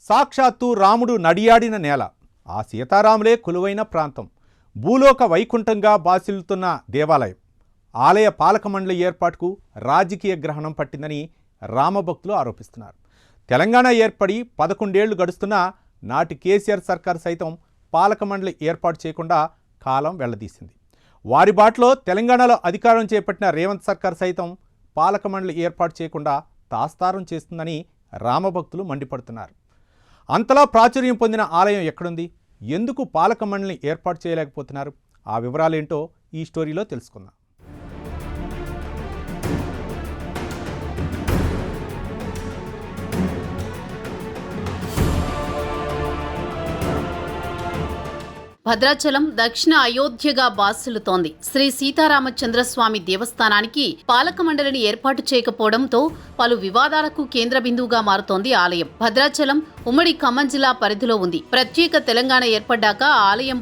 సాక్షాత్తు రాముడు నడియాడిన నేల, ఆ సీతారాములే కొలువైన ప్రాంతం, భూలోక వైకుంఠంగా బాసిల్లుతున్న దేవాలయం. ఆలయ పాలక మండలి ఏర్పాటుకు రాజకీయ గ్రహణం పట్టిందని రామభక్తులు ఆరోపిస్తున్నారు. తెలంగాణ ఏర్పడి 11 ఏళ్లు గడుస్తున్నా నాటి కేసీఆర్ సర్కార్ సైతం పాలక మండలి ఏర్పాటు చేయకుండా కాలం వెళ్లదీసింది. వారి బాటలో తెలంగాణలో అధికారం చేపట్టిన రేవంత్ సర్కార్ సైతం పాలక మండలి ఏర్పాటు చేయకుండా తాస్తారం చేస్తుందని రామభక్తులు మండిపడుతున్నారు. అంతలా ప్రాచుర్యం పొందిన ఆలయం ఎక్కడుంది? ఎందుకు పాలక మండలిని ఏర్పాటు చేయలేకపోతున్నారు? ఆ వివరాలేంటో ఈ స్టోరీలో తెలుసుకుందాం. భద్రాచలం దక్షిణ అయోధ్యగా బాసిల్లుతోంది. శ్రీ సీతారామచంద్రస్వామి దేవస్థానానికి పాలక మండలిని ఏర్పాటు చేయకపోవడంతో పలు వివాదాలకు కేంద్ర బిందువుగా మారుతోంది ఆలయం. భద్రాచలం ఉమ్మడి ఖమ్మం జిల్లా పరిధిలో ఉంది. ప్రత్యేక తెలంగాణ ఏర్పడ్డాక ఆలయం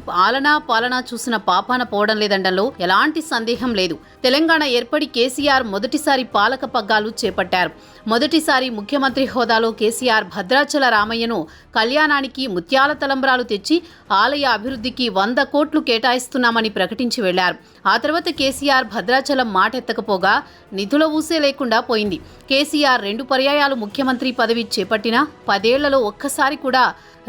పాలనా చూసిన పాపాన పోవడం లేదనడంలో ఎలాంటి సందేహం లేదు. తెలంగాణ ఏర్పడి కేసీఆర్ మొదటిసారి పాలక పగ్గాలు చేపట్టారు. మొదటిసారి ముఖ్యమంత్రి హోదాలో కేసీఆర్ భద్రాచల రామయ్యను కళ్యాణానికి ముత్యాల తలంబ్రాలు తెచ్చి ఆలయ అభివృద్ధికి 100 కోట్లు కేటాయిస్తున్నామని ప్రకటించి వెళ్లారు. ఆ తర్వాత కేసీఆర్ భద్రాచలం మాటెత్తకపోగా నిధుల ఊసే లేకుండా పోయింది. కేసీఆర్ 2 పర్యాయాలు ముఖ్యమంత్రి పదవి చేపట్టినా 10 ఏళ్లలో ఒక్కసారి కూడా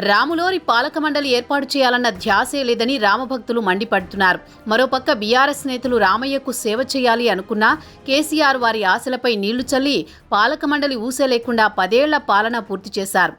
రాములోరి పాలక మండలి ఏర్పాటు చేయాలన్న ధ్యాసే లేదని రామభక్తులు మండిపడుతున్నారు. మరోపక్క బీఆర్ఎస్ నేతలు రామయ్యకు సేవ చేయాలి అనుకున్నా కేసీఆర్ వారి ఆశలపై నీళ్లు చల్లి పాలక మండలి ఊసే లేకుండా 10 ఏళ్ల పాలన పూర్తి చేశారు.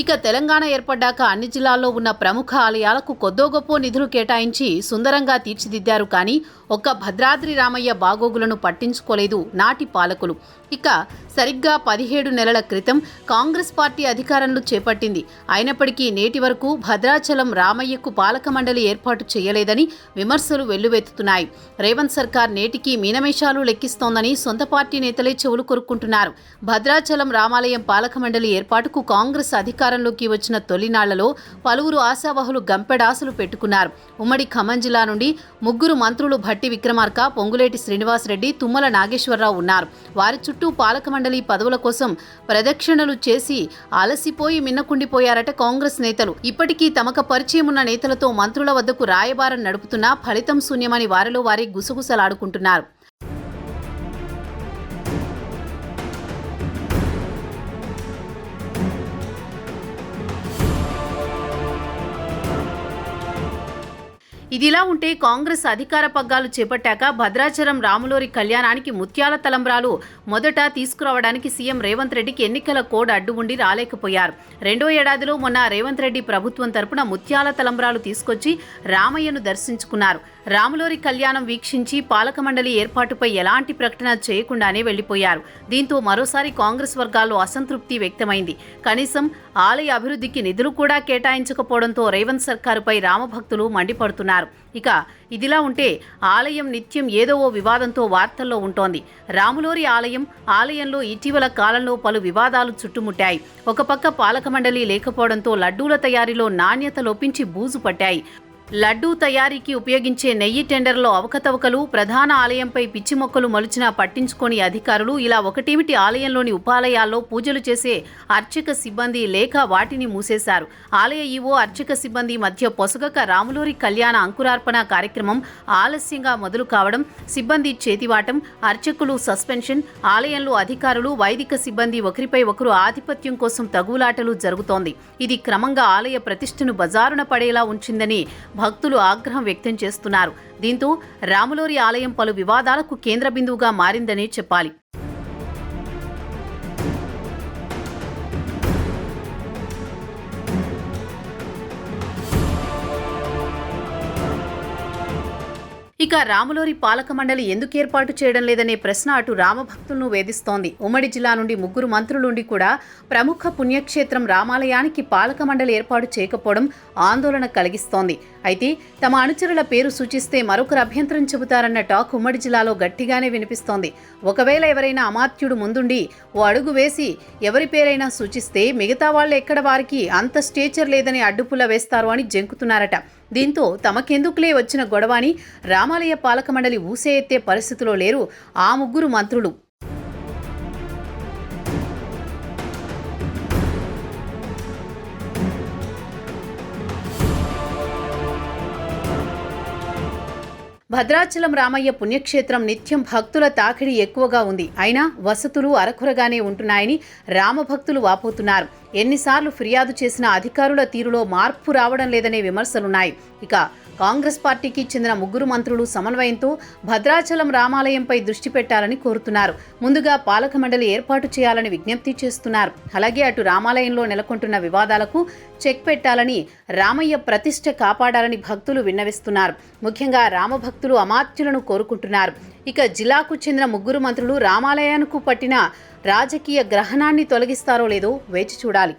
ఇక తెలంగాణ ఏర్పడ్డాక అన్ని జిల్లాల్లో ఉన్న ప్రముఖ ఆలయాలకు కొద్దో గొప్ప నిధులు కేటాయించి సుందరంగా తీర్చిదిద్దారు. కానీ ఒక్క భద్రాద్రి రామయ్య బాగోగులను పట్టించుకోలేదు నాటి పాలకులు. ఇక సరిగ్గా 17 నెలల క్రితం కాంగ్రెస్ పార్టీ అధికారంలో చేపట్టింది. అయినప్పటికీ నేటి వరకు భద్రాచలం రామయ్యకు పాలక మండలి ఏర్పాటు చేయలేదని విమర్శలు వెల్లువెత్తుతున్నాయి. రేవంత్ సర్కార్ నేటికి మీనమేషాలు లెక్కిస్తోందని సొంత పార్టీ నేతలే చెవులు కొరుక్కుంటున్నారు. భద్రాచలం రామాలయం పాలక మండలి ఏర్పాటుకు కాంగ్రెస్ అధికారంలోకి వచ్చిన తొలినాళ్లలో పలువురు ఆశావహులు గంపెడాసులు పెట్టుకున్నారు. ఉమ్మడి ఖమ్మం జిల్లా నుండి 3 మంత్రులు భట్టి విక్రమార్క, పొంగులేటి శ్రీనివాసరెడ్డి, తుమ్మల నాగేశ్వరరావు ఉన్నారు. వారి చుట్టూ పాలక మండలి పదవుల కోసం ప్రదక్షిణలు చేసి అలసిపోయి మిన్నకుండిపోయారట కాంగ్రెస్ నేతలు. ఇప్పటికీ తమకు పరిచయం ఉన్న నేతలతో మంత్రుల వద్దకు రాయబారం నడుపుతున్నా ఫలితం శూన్యమని వారిలో వారే గుసగుసలాడుకుంటున్నారు. ఇదిలా ఉంటే కాంగ్రెస్ అధికార పగ్గాలు చేపట్టాక భద్రాచలం రాములోరి కళ్యాణానికి ముత్యాల తలంబ్రాలు మొదట తీసుకురావడానికి సీఎం రేవంత్ రెడ్డికి ఎన్నికల కోడ్ అడ్డు ఉండి రాలేకపోయారు. 2వ ఏడాదిలో మొన్న రేవంత్ రెడ్డి ప్రభుత్వం తరపున ముత్యాల తలంబ్రాలు తీసుకొచ్చి రామయ్యను దర్శించుకున్నారు. రాములోరి కళ్యాణం వీక్షించి పాలక మండలి ఏర్పాటుపై ఎలాంటి ప్రకటన చేయకుండానే వెళ్లిపోయారు. దీంతో మరోసారి కాంగ్రెస్ వర్గాల్లో అసంతృప్తి వ్యక్తమైంది. కనీసం ఆలయ అభివృద్ధికి నిధులు కూడా కేటాయించకపోవడంతో రేవంత్ సర్కారుపై రామభక్తులు మండిపడుతున్నారు. ఇక ఇదిలా ఉంటే ఆలయం నిత్యం ఏదో ఓ వివాదంతో వార్తల్లో ఉంటోంది. రాములోరి ఆలయంలో ఇటీవల కాలంలో పలు వివాదాలు చుట్టుముట్టాయి. ఒక పక్క పాలక మండలి లేకపోవడంతో లడ్డూల తయారీలో నాణ్యత లోపించి బూజు పట్టాయి. లడ్డూ తయారీకి ఉపయోగించే నెయ్యి టెండర్లో అవకతవకలు, ప్రధాన ఆలయంపై పిచ్చి మొక్కలు మొలిచినా పట్టించుకోని అధికారులు, ఇలా ఒకటేమిటి ఆలయంలోని ఉపాలయాల్లో పూజలు చేసే అర్చక సిబ్బంది లేక వాటిని మూసేశారు. ఆలయ ఈవో, అర్చక సిబ్బంది మధ్య పొసగక రాములోరి కళ్యాణ అంకురార్పణ కార్యక్రమం ఆలస్యంగా మొదలు కావడం, సిబ్బంది చేతివాటం, అర్చకులు సస్పెన్షన్, ఆలయంలో అధికారులు, వైదిక సిబ్బంది ఒకరిపై ఒకరు ఆధిపత్యం కోసం తగులాటలు జరుగుతోంది. ఇది క్రమంగా ఆలయ ప్రతిష్టను బజారున పడేలా ఉంచిందని భక్తులు ఆగ్రహం వ్యక్తం చేస్తున్నారు. దీంతో రాములోరి ఆలయం పలు వివాదాలకు కేంద్ర బిందువుగా మారిందని చెప్పాలి. ఇక రాములోరి పాలక మండలి ఎందుకు ఏర్పాటు చేయడం లేదనే ప్రశ్న అటు రామభక్తులను వేధిస్తోంది. ఉమ్మడి జిల్లా నుండి 3 మంత్రులుండి కూడా ప్రముఖ పుణ్యక్షేత్రం రామాలయానికి పాలక మండలి ఏర్పాటు చేయకపోవడం ఆందోళన కలిగిస్తోంది. అయితే తమ అనుచరుల పేరు సూచిస్తే మరొకరు అభ్యంతరం చెబుతారన్న టాక్ ఉమ్మడి జిల్లాలో గట్టిగానే వినిపిస్తోంది. ఒకవేళ ఎవరైనా అమాత్యుడు ముందుండి ఓ అడుగు వేసి ఎవరి పేరైనా సూచిస్తే మిగతా వాళ్ళు ఎక్కడ వారికి అంత స్టేచర్ లేదని అడ్డుపుల్ల వేస్తారు అని జంకుతున్నారట. దీంతో తమకెందుకులే వచ్చిన గొడవని రామాలయ పాలక మండలి ఊసే ఎత్తే పరిస్థితిలో లేరు ఆ ముగ్గురు మంత్రులు. భద్రాచలం రామయ్య పుణ్యక్షేత్రం నిత్యం భక్తుల తాకిడి ఎక్కువగా ఉంది. అయినా వసతులు అరకొరగానే ఉంటున్నాయని రామభక్తులు వాపోతున్నారు. ఎన్నిసార్లు ఫిర్యాదు చేసినా అధికారుల తీరులో మార్పు రావడం లేదనే విమర్శలున్నాయి. ఇక కాంగ్రెస్ పార్టీకి చెందిన ముగ్గురు మంత్రులు సమన్వయంతో భద్రాచలం రామాలయంపై దృష్టి పెట్టాలని కోరుతున్నారు. ముందుగా పాలక మండలి ఏర్పాటు చేయాలని విజ్ఞప్తి చేస్తున్నారు. అలాగే అటు రామాలయంలో నెలకొంటున్న వివాదాలకు చెక్ పెట్టాలని, రామయ్య ప్రతిష్ఠ కాపాడాలని భక్తులు విన్నవిస్తున్నారు. ముఖ్యంగా రామభక్తులు అమాత్యులను కోరుకుంటున్నారు. ఇక జిల్లాకు చెందిన ముగ్గురు మంత్రులు రామాలయానికి పట్టిన రాజకీయ గ్రహణాన్ని తొలగిస్తారో లేదో వేచి చూడాలి.